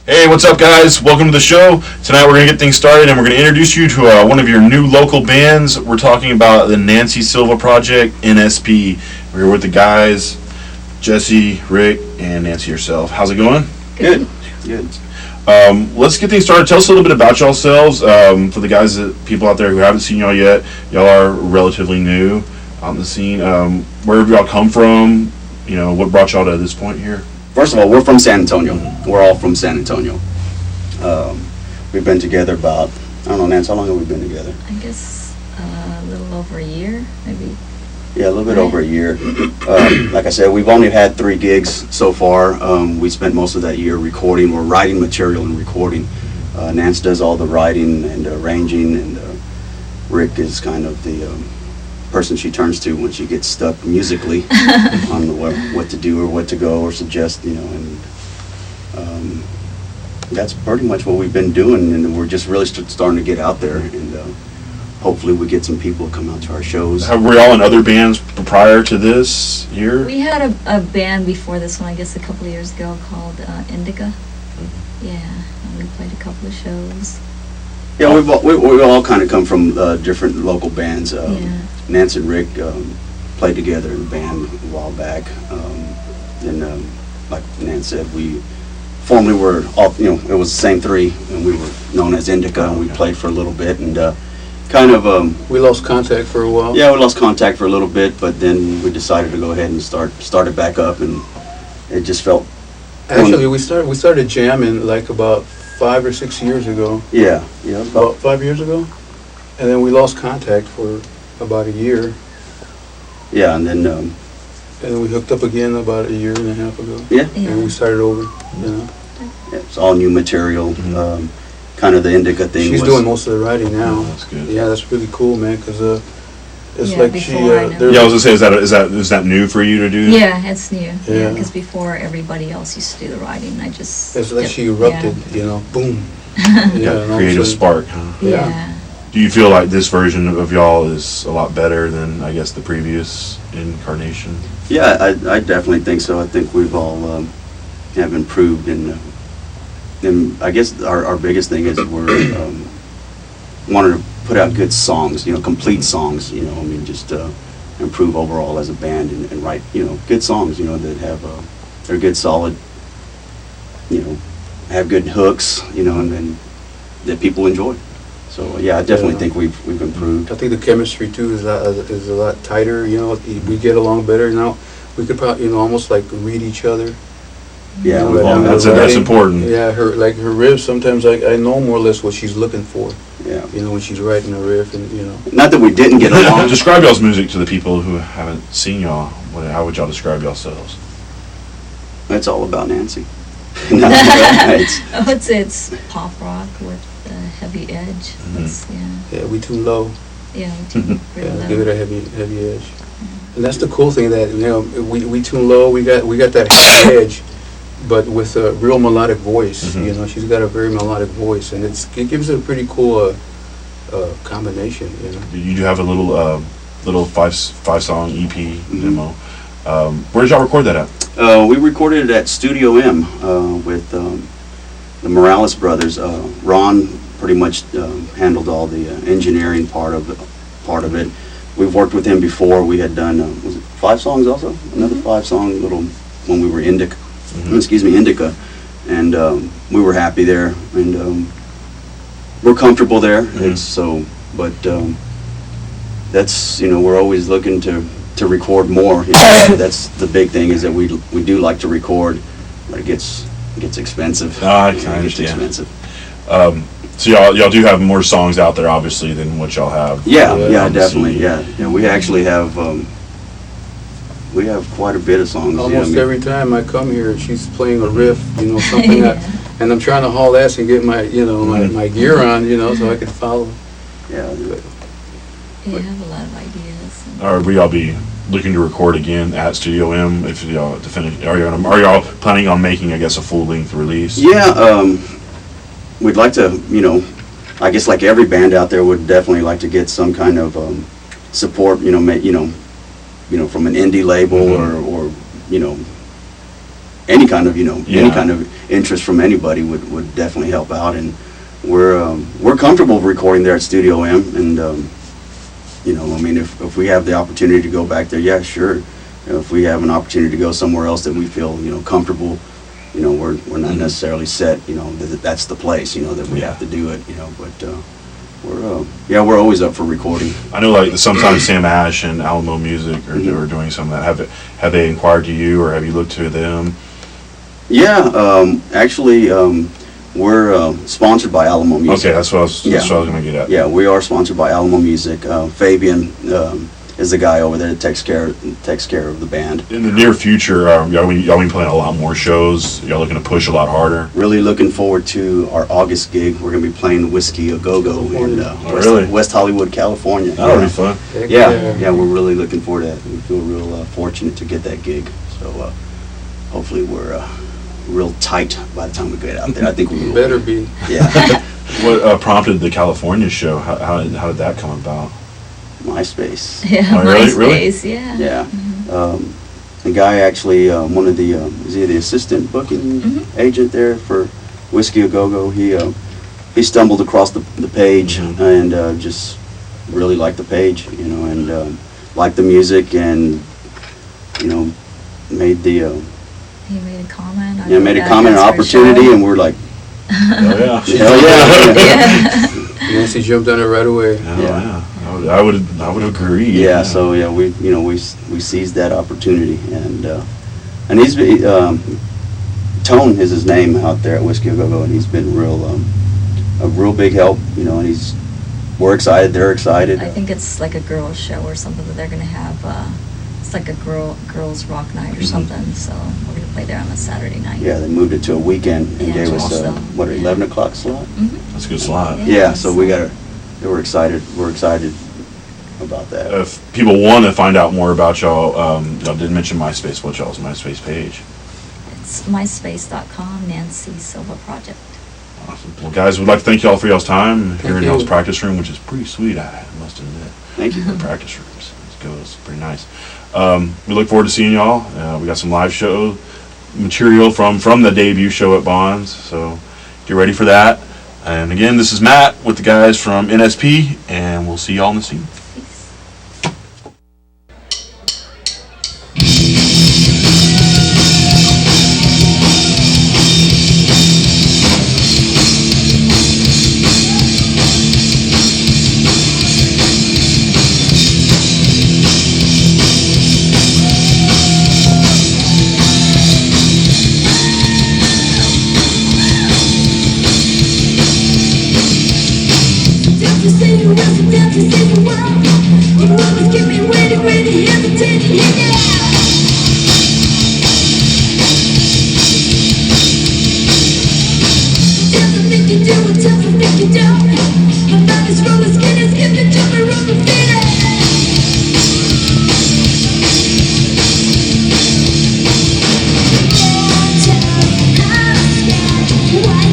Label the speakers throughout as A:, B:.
A: Hey, what's up, guys? Welcome to the show. Tonight we're going to get things started, and we're going to introduce you to one of your new local bands. We're talking about the Nancy SILVA Project, NSP. We're here with the guys, Jesse, Rick, and Nancy herself. How's it going?
B: Good. Good.
A: Let's get things started. Tell us a little bit about yourselves. For the guys, people out there who haven't seen y'all yet, y'all are relatively new on the scene. Where have y'all come from? You know, what brought y'all to this point here?
B: First of all, we're from San Antonio. We're all from San Antonio. We've been together about, I don't know, Nance, how long have we been together?
C: I guess a little over a year, maybe.
B: Yeah, a little bit over a year. Like I said, we've only had 3 gigs so far. We spent most of that year recording. We're writing material and recording. Nance does all the writing and arranging, and Rick is kind of the person she turns to when she gets stuck musically on what to do or what to go or suggest, and that's pretty much what we've been doing, and we're just really starting to get out there, and hopefully we get some people to come out to our shows.
A: Were y'all in other bands prior to this year?
C: We had a band before this one, I guess a couple of years ago, called Indica. Yeah, and we played a couple of shows.
B: Yeah, we all kind of come from different local bands.
C: Yeah.
B: Nance and Rick played together in a band a while back. And like Nance said, we formerly were all, it was the same 3, and we were known as Indica, and we played for a little bit, and
D: we lost contact for a while.
B: Yeah, we lost contact for a little bit, but then we decided to go ahead and start it back up, and it just felt...
D: Actually, we started jamming like about 5 or 6 years ago.
B: Yeah.
D: About 5 years ago, and then we lost contact for about a year.
B: Yeah, and then
D: we hooked up again about a year and a half ago.
B: Yeah.
D: And we started over.
B: Yeah, it's all new material. Kind of the Indica thing.
D: She's doing most of the writing now.
A: Oh, that's good.
D: Yeah, that's really cool, man. Because it's
C: Yeah,
D: like
C: before I know.
A: Yeah, I was gonna say, is that new for you to do?
C: Yeah, it's new. Yeah,
D: Yeah.
C: because before everybody else used to do the writing, I just...
D: It's like she erupted, boom.
A: Yeah,
D: and all of a
A: creative
D: sudden-
A: spark, huh?
C: Yeah.
A: Do you feel like this version of y'all is a lot better than, I guess, the previous incarnation?
B: Yeah, I definitely think so. I think we've all have improved, and I guess our biggest thing is we're wanting to put out good songs, complete songs, just improve overall as a band and write, good songs, that have, they're good, solid, have good hooks, and that people enjoy. So yeah, I definitely think we've improved.
D: I think the chemistry too is a lot tighter. We get along better now. We could probably almost like read each other.
B: Yeah,
A: Well, that's important.
D: Yeah, her riffs. Sometimes I know more or less what she's looking for.
B: Yeah.
D: When she's writing a riff, and
B: Not that we didn't get along.
A: Describe y'all's music to the people who haven't seen y'all. How would y'all describe yourselves?
B: It's all about Nancy.
C: I would say it's pop rock with a heavy edge.
D: Yeah, we too low.
C: Yeah, we tune pretty low.
D: Give it a heavy edge. And that's the cool thing that we tune low. We got that heavy edge, but with a real melodic voice. She's got a very melodic voice, and it gives it a pretty cool combination.
A: You do have a little five song EP demo. Where did y'all record that at?
B: We recorded it at Studio M with the Morales brothers. Ron pretty much handled all the engineering part of it. We've worked with him before. We had done was it 5 songs also? Another 5-song little when we were Indica. Indica, and we were happy there, and we're comfortable there. That's we're always looking to record more. That's the big thing, is that we do like to record, but it gets expensive.
A: I
B: It
A: understand.
B: gets expensive.
A: So y'all do have more songs out there, obviously, than what y'all have.
B: Yeah,
A: on the
B: definitely.
A: scene.
B: Yeah. We actually have quite a bit of songs.
D: Almost every time I come here, she's playing a riff, something and I'm trying to haul ass and get my, my gear on, so I can follow.
B: Yeah.
C: Yeah, I have a lot of ideas.
A: Or will y'all be looking to record again at Studio M if y'all to finish? Are y'all planning on making, I guess, a full length release?
B: Yeah. We'd like to, I guess like every band out there would definitely like to get some kind of support, from an indie label or any kind of, any
A: Yeah.
B: kind of interest from anybody would definitely help out. And we're comfortable recording there at Studio M. And, I mean, if we have the opportunity to go back there, yeah, sure. If we have an opportunity to go somewhere else that we feel, comfortable, we're not necessarily set, that's the place, that we have to do it, but we're always up for recording.
A: I know, like, sometimes Sam Ash and Alamo Music are doing some of that. Have they inquired to you, or have you looked to them?
B: Yeah, actually, we're sponsored by Alamo Music.
A: Okay, that's what I was going to get at.
B: Yeah, we are sponsored by Alamo Music. Fabian is the guy over there that takes care of the band.
A: In the near future, y'all be playing a lot more shows? Y'all looking to push a lot harder?
B: Really looking forward to our August gig. We're going to be playing Whiskey A Go Go in
A: Really?
B: West Hollywood, California.
A: That'll be fun.
D: Heck
B: Yeah, we're really looking forward to that. We feel real fortunate to get that gig. So hopefully we're real tight by the time we get out there. I think we will.
D: Better be.
B: Yeah.
A: What prompted the California show? How did that come about?
B: MySpace.
C: Yeah,
A: Oh, really?
C: MySpace, yeah.
B: Yeah. The guy actually, one of the, is he the assistant booking agent there for Whiskey A Go Go? He stumbled across the page and just really liked the page, and liked the music and, made the,
C: He made a comment. I
B: made
C: wrote
B: a
C: back,
B: comment, an
C: "That's our
B: opportunity,
C: show."
B: and we're like,
A: Oh, yeah.
B: hell yeah.
C: Yeah.
D: Nancy jumped on it right away.
A: Oh,
B: Yeah.
A: yeah. I would agree.
B: Yeah, so yeah, we seized that opportunity, and he's been, Tone is his name out there at Whiskey A Go Go, and he's been a real big help, and we're excited, they're excited.
C: I think it's like a girls' show or something that they're gonna have. It's like a girls' rock night or something. So we're gonna play there on a Saturday night.
B: Yeah, they moved it to a weekend and
C: Yeah,
B: gave us
C: awesome.
B: 11 o'clock slot.
C: Mm-hmm.
A: That's a good slot.
B: Yeah, so they were excited. We're excited about that.
A: If people want to find out more about y'all, y'all did mention MySpace. What's y'all's MySpace page?
C: It's myspace.com, Nancy Silva Project.
A: Awesome. Well, guys, we'd like to thank y'all for y'all's time here in
D: you.
A: y'all's practice room, which is pretty sweet, I must admit.
B: Thank you.
A: The practice rooms. It's pretty nice. We look forward to seeing y'all. We got some live show material from the debut show at Bonds, so get ready for that. And again, this is Matt with the guys from NSP, and we'll see y'all in the scene.
C: Peace.
E: Why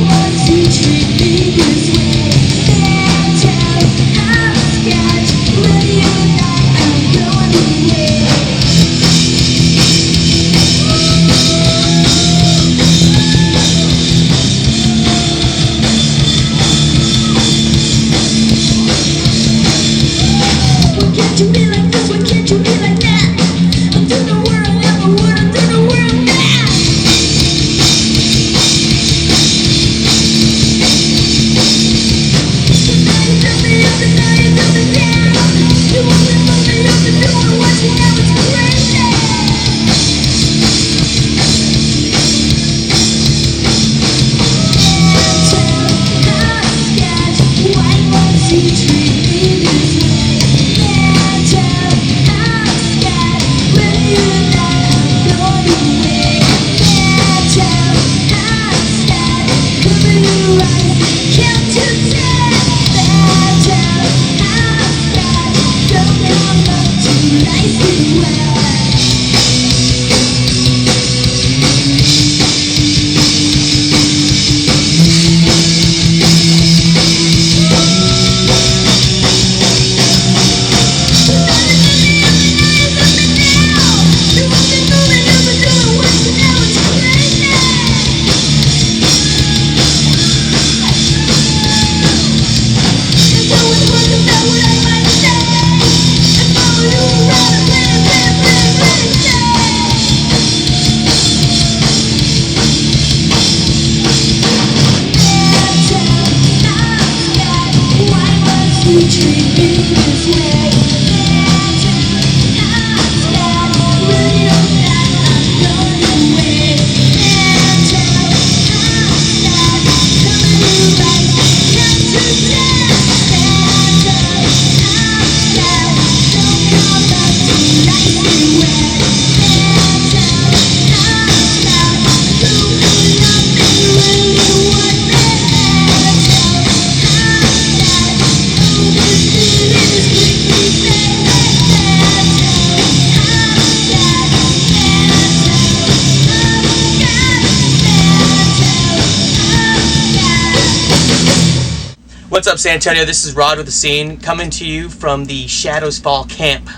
E: What's up, San Antonio? This is Rod with the Scene, coming to you from the Shadows Fall camp.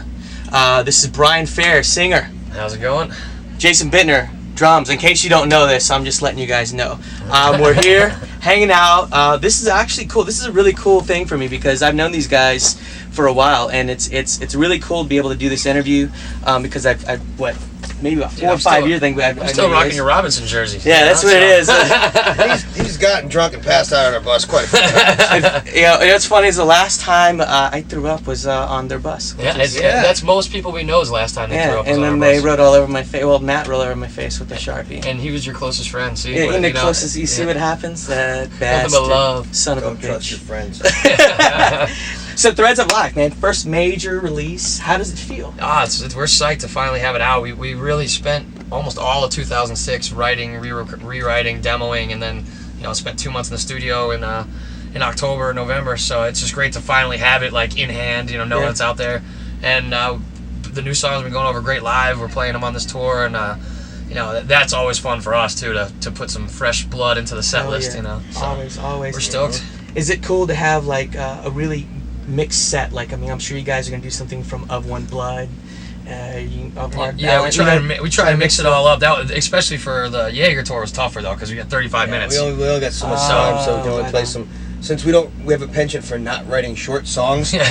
E: This is Brian Fair, singer.
F: How's it going?
E: Jason Bittner, drums. In case you don't know this, I'm just letting you guys know. We're here hanging out. This is actually cool. This is a really cool thing for me because I've known these guys for a while, and it's really cool to be able to do this interview because I've maybe about 4 or 5 years. I think
F: I'm still rocking your Robinson jersey.
E: Yeah, that's what it is.
G: He's gotten drunk and passed out on our bus quite a few times.
E: You know, what's funny is the last time I threw up was on their bus.
F: That's most people we know's last time they threw up.
E: And then they wrote all over my face. Well, Matt wrote all over my face with a Sharpie.
F: And he was your closest friend. See,
E: in the closest, you see what happens? That bastard.
F: Nothing but love.
E: Son of a
G: Don't trust your
E: bitch.
G: friends.
E: So Threads of Life, man, first major release. How does it feel?
F: We're psyched to finally have it out. We really spent almost all of 2006 writing, rewriting, demoing, and then spent 2 months in the studio in October, November. So it's just great to finally have it like in hand, know that it's out there. And the new songs have been going over great live. We're playing them on this tour, and that's always fun for us too to put some fresh blood into the set list. So
E: Always.
F: We're stoked.
E: Is it cool to have like a really mixed set? Like, I mean, I'm sure you guys are gonna do something from Of One Blood.
F: We try to mix it all up. That was, especially for the Jaeger tour, was tougher though because we got 35 minutes.
G: We only got so much time, so we can only play some. Since we have a penchant for not writing short songs.
F: But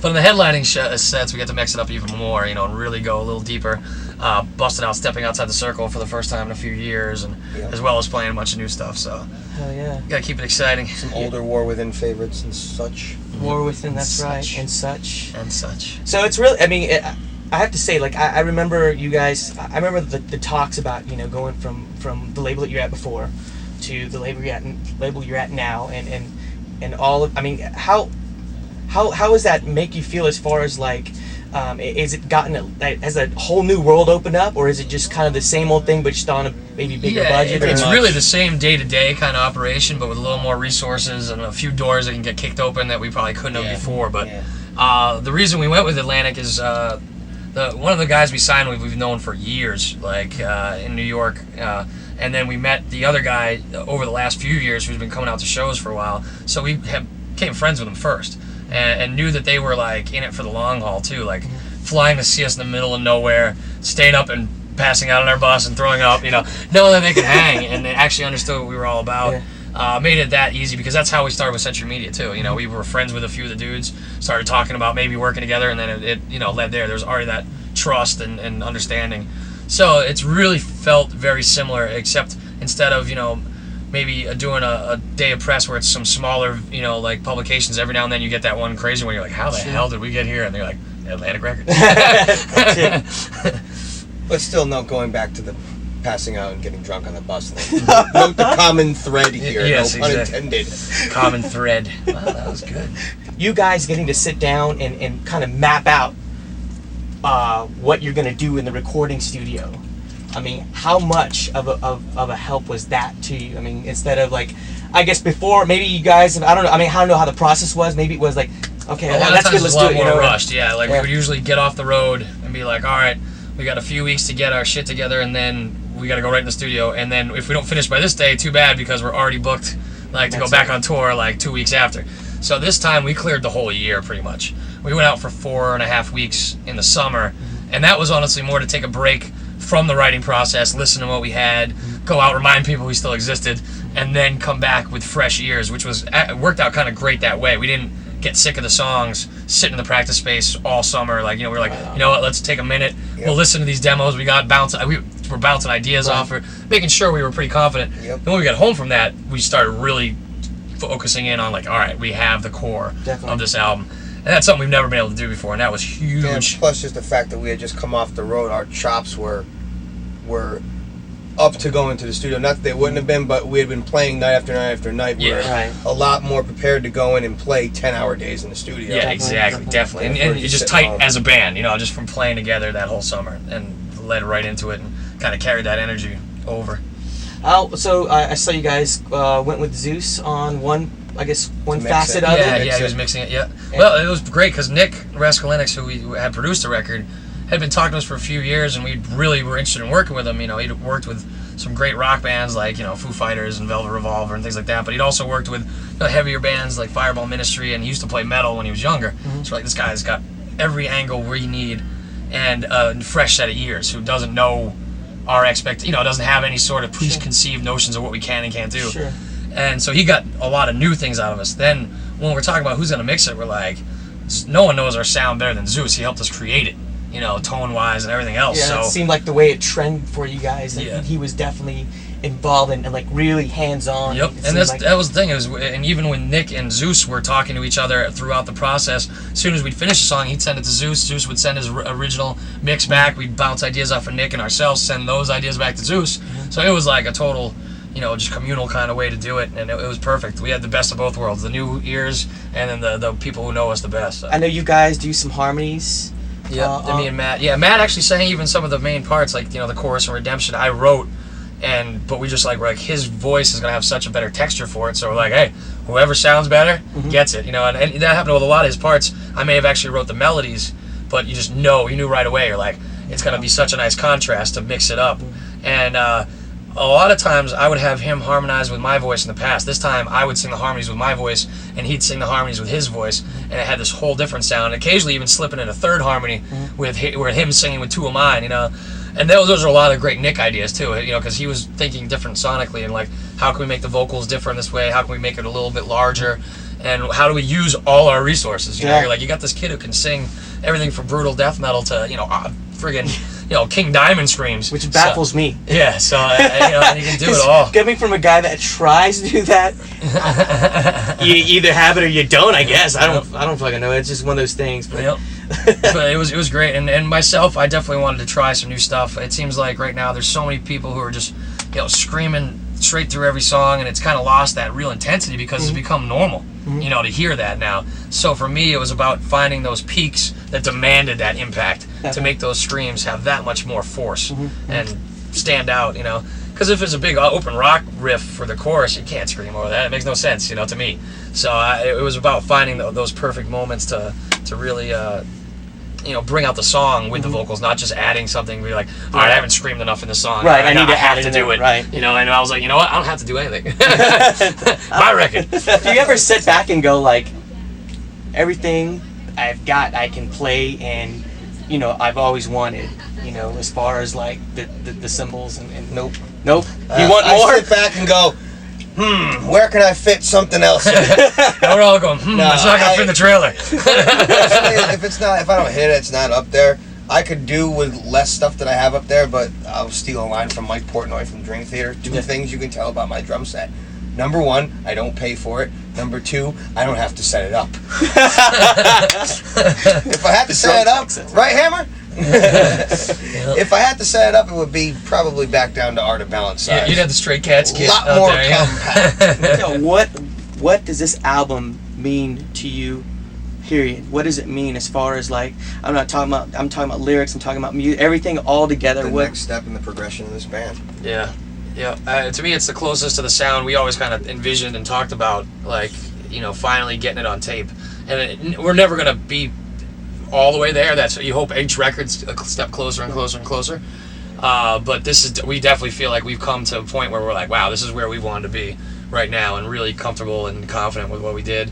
F: in the headlining sets, we get to mix it up even more, and really go a little deeper. Busting out, stepping outside the circle for the first time in a few years, and as well as playing a bunch of new stuff. So,
E: hell yeah,
F: gotta keep it exciting.
G: Some older War Within favorites and such.
E: War Within, that's right, and such.
F: So
E: it's really, I mean, I have to say, like, I remember you guys. I remember the talks about going from the label that you're at before to the label you're at now, and all of. I mean, how does that make you feel as far as like? Is it has a whole new world opened up, or is it just kind of the same old thing but just on a maybe bigger budget?
F: It's really the same day-to-day kind of operation, but with a little more resources and a few doors that can get kicked open that we probably couldn't have before. But the reason we went with Atlantic is one of the guys we signed with we've known for years, like in New York, and then we met the other guy over the last few years who's been coming out to shows for a while. So we became friends with him first. And knew that they were like in it for the long haul too, like flying to see us in the middle of nowhere, staying up and passing out on our bus and throwing up, knowing that they could hang, and they actually understood what we were all about. Made it that easy because that's how we started with Century Media too. We were friends with a few of the dudes, started talking about maybe working together, and then it led there. There was already that trust and understanding. So it's really felt very similar, except instead of maybe doing a day of press where it's some smaller, like publications, every now and then you get that one crazy one, you're like, how the hell did we get here? And they're like, Atlantic Records.
G: But still, no going back to the passing out and getting drunk on the bus thing. Note the common thread here.
F: Yes,
G: no pun
F: exactly.
G: intended.
F: Common thread. Wow, that was good.
E: You guys getting to sit down and kind of map out what you're going to do in the recording studio. I mean, how much of a help was that to you? I mean, instead of like, I guess before, maybe you guys, I don't know how the process was. Maybe it was like, okay, that's good, let's do it.
F: A lot more rushed, we would usually get off the road and be like, all right, we got a few weeks to get our shit together, and then we got to go right in the studio. And then if we don't finish by this day, too bad, because we're already booked, to go back on tour 2 weeks after. So this time we cleared the whole year pretty much. We went out for 4.5 weeks in the summer, and that was honestly more to take a break from the writing process, listen to what we had, go out, remind people we still existed, and then come back with fresh ears, which worked out kind of great that way. We didn't get sick of the songs, sitting in the practice space all summer. We were like, you know what, let's take a minute. We'll listen to these demos. We got we were bouncing ideas off, making sure we were pretty confident. Then when we got home from that, we started really focusing in on all right, we have the core of this album. And that's something we've never been able to do before, and that was huge.
G: And plus just the fact that we had just come off the road, our chops were up to go into the studio. Not that they wouldn't have been, but we had been playing night after night after night. We were a lot more prepared to go in and play 10-hour days in the studio.
F: Yeah, exactly, definitely. And you're just tight as a band, just from playing together that whole summer, and led right into it and kind of carried that energy over.
E: So I saw you guys went with Zeus on one facet of it.
F: Yeah, he was mixing it, Well, it was great because Nick Raskulinix, who we had produced the record, had been talking to us for a few years, and we really were interested in working with him. You know, he'd worked with some great rock bands like, you know, Foo Fighters and Velvet Revolver and things like that, but he'd also worked with, you know, heavier bands like Fireball Ministry, and he used to play metal when he was younger. So like, this guy's got every angle we need, and a fresh set of ears, who doesn't know our doesn't have any sort of preconceived notions of what we can and can't do.
E: Sure.
F: And so he got a lot of new things out of us. Then when we're talking about who's going to mix it, we're like, no one knows our sound better than Zeus. He helped us create it, you know, tone-wise and everything else.
E: Yeah,
F: So
E: it seemed like the way it trended for you guys, that
F: Yeah.
E: he was definitely involved and like really hands-on.
F: Yep,
E: It
F: and
E: seemed
F: that's,
E: like-
F: that was the thing. And even when Nick and Zeus were talking to each other throughout the process, as soon as we'd finish a song, he'd send it to Zeus. Zeus would send his original mix back. We'd bounce ideas off of Nick and ourselves, send those ideas back to Zeus. So it was like a total, you know, just communal kind of way to do it, and it was perfect. We had the best of both worlds, the new ears and then the people who know us the best.
E: I know you guys do some harmonies.
F: Yeah, me and Matt. Yeah, Matt actually sang even some of the main parts, like, you know, the chorus and Redemption. I wrote, but we just we're like, his voice is gonna have such a better texture for it. So we're like, hey, whoever sounds better gets it, you know. And that happened with a lot of his parts. I may have actually wrote the melodies, but you knew right away. You're like, it's gonna be such a nice contrast to mix it up. And a lot of times I would have him harmonize with my voice in the past. This time I would sing the harmonies with my voice, and he'd sing the harmonies with his voice, and it had this whole different sound. Occasionally even slipping in a third harmony with him singing with two of mine, you know. And those are a lot of great Nick ideas too, you know, because he was thinking different sonically, and like, how can we make the vocals different this way? How can we make it a little bit larger? And how do we use all our resources? You know, you're like, you got this kid who can sing everything from brutal death metal to, you know, friggin', you know, King Diamond screams,
E: which baffles me.
F: Yeah, so you know, and he can do it all.
E: Coming from a guy that tries to do that, you either have it or you don't. I guess I don't fucking know. It's just one of those things. But
F: Yep. But it was great, and myself, I definitely wanted to try some new stuff. It seems like right now there's so many people who are just, you know, screaming straight through every song, and it's kind of lost that real intensity because it's become normal, you know, to hear that now. So for me, it was about finding those peaks that demanded that impact to make those screams have that much more force and stand out, you know. Because if it's a big open rock riff for the chorus, you can't scream over that. It makes no sense, you know, to me. So it was about finding those perfect moments to really, you know, bring out the song with the vocals, not just adding something. Be like, all right, I haven't screamed enough in the song.
E: Right, I need to
F: have
E: add
F: to
E: it
F: do
E: in,
F: it.
E: right.
F: You know, and I was like, you know what? I don't have to do anything. My record.
E: do you ever sit back and go like, everything I've got, I can play, and you know, I've always wanted, you know, as far as like the symbols and nope. You want more?
G: I sit back and go, where can I fit something else in?
F: We're all going, that's not gonna fit in the trailer.
G: if I don't hit it, it's not up there. I could do with less stuff that I have up there, but I'll steal a line from Mike Portnoy from Dream Theater. Two things you can tell about my drum set. Number one, I don't pay for it. Number two, I don't have to set it up. If I had to set it up, right, Hammer? If I had to set it up, it would be probably back down to Art of Balance size.
F: Yeah, you'd have the Stray Cats kit
G: a lot
F: out
G: more
F: there,
G: compact.
E: You know, what does this album mean to you? Period. What does it mean as far as like, I'm talking about lyrics, I'm talking about music, everything all together.
G: The next step in the progression of this band.
F: Yeah. To me, it's the closest to the sound we always kind of envisioned and talked about, like, you know, finally getting it on tape. And we're never going to be all the way there. That's what you hope. Each record's a step closer and closer and closer. But we definitely feel like we've come to a point where we're like, wow, this is where we wanted to be right now, and really comfortable and confident with what we did.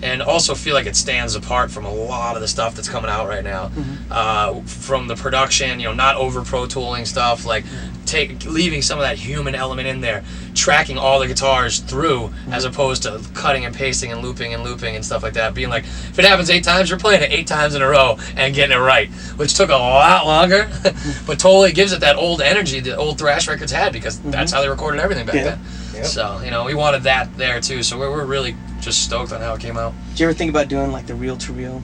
F: And also feel like it stands apart from a lot of the stuff that's coming out right now. From the production, you know, not over Pro Tooling stuff, like leaving some of that human element in there, tracking all the guitars through, as opposed to cutting and pasting and looping and stuff like that. Being like, if it happens 8 times, you're playing it 8 times in a row and getting it right, which took a lot longer, but totally gives it that old energy that old thrash records had, because that's how they recorded everything back then. Yep. So, you know, we wanted that there too, so we're really just stoked on how it came out.
E: Did you ever think about doing like the reel-to-reel?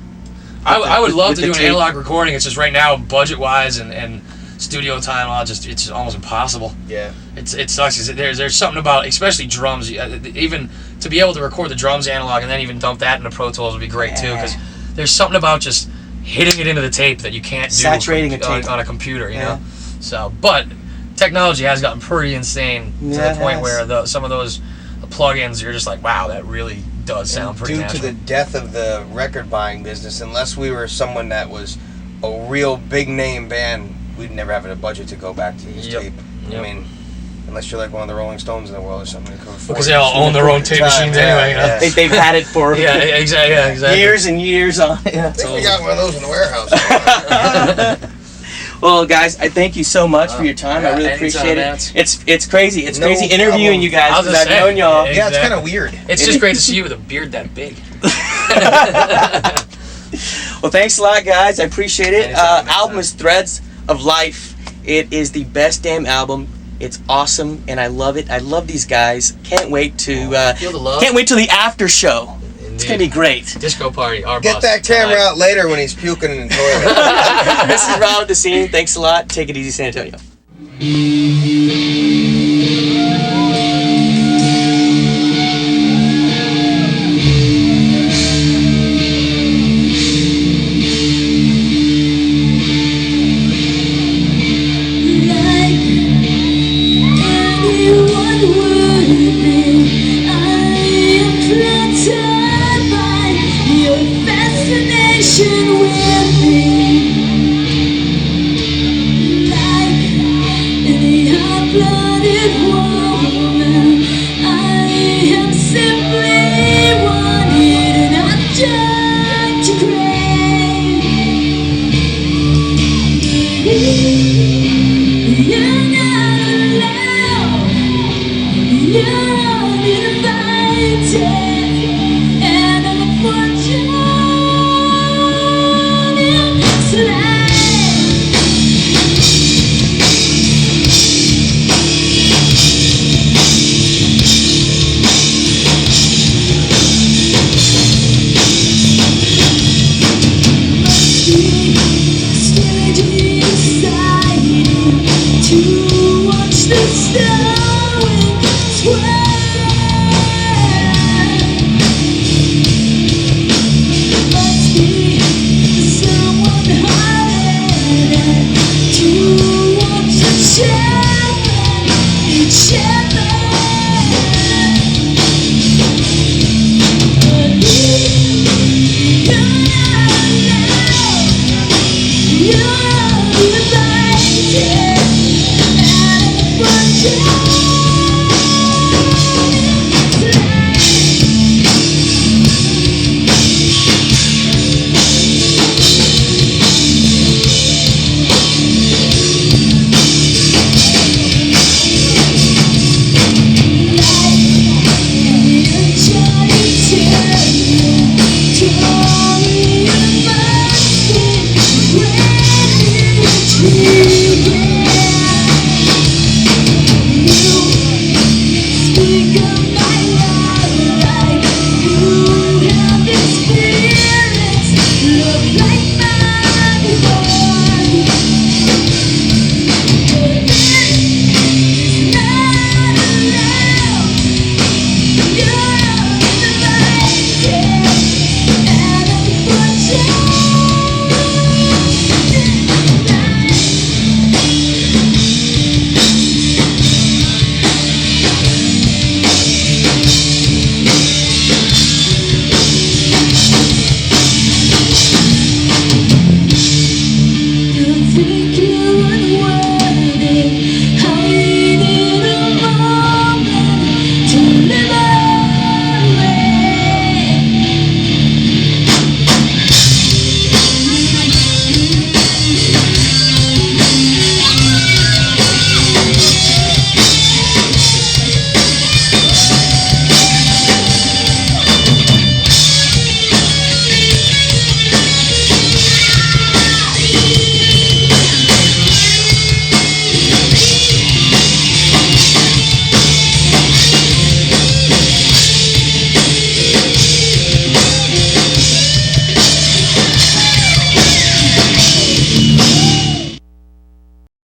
F: I would love to do an analog recording. It's just right now, budget-wise and studio time, it's just almost impossible.
G: Yeah.
F: It sucks. There's something about, especially drums, even to be able to record the drums analog and then even dump that into Pro Tools would be great too, because there's something about just hitting it into the tape that you can't do on a computer, you know? So, but technology has gotten pretty insane to the point where some of those plugins, you're just like, wow, that really does sound pretty natural.
G: Due to the death of the record buying business, unless we were someone that was a real big name band, we'd never have a budget to go back to this
F: Yep.
G: tape.
F: Yep.
G: I mean, unless you're like one of the Rolling Stones in the world or something.
F: Because they all own their own tape machines anyway. You know?
E: They've had it for
F: Yeah, exactly. Yeah, exactly.
E: years and years on. Yeah.
G: I think we got one of those in the warehouse.
E: Well, guys, I thank you so much for your time.
F: Yeah,
E: I really
F: anytime,
E: appreciate
F: man.
E: it. It's crazy. It's
G: No
E: crazy interviewing
G: problem.
E: you guys
F: I was
E: because I've
F: just
E: known
F: saying,
E: y'all.
G: Yeah, it's kind of weird.
F: It's just great to see you with a beard that big.
E: Well, thanks a lot, guys. I appreciate it.
F: Anytime,
E: Album is Threads of Life. It is the best damn album. It's awesome, and I love it. I love these guys. Can't wait to.
F: Feel the love.
E: Can't wait till the after show. It's gonna be great.
F: Disco party. Our
G: Get
F: bus
G: that camera
F: tonight.
G: out later when he's puking in the toilet.
E: This is Ron with the Scene. Thanks a lot. Take it easy, San Antonio.
H: Yeah.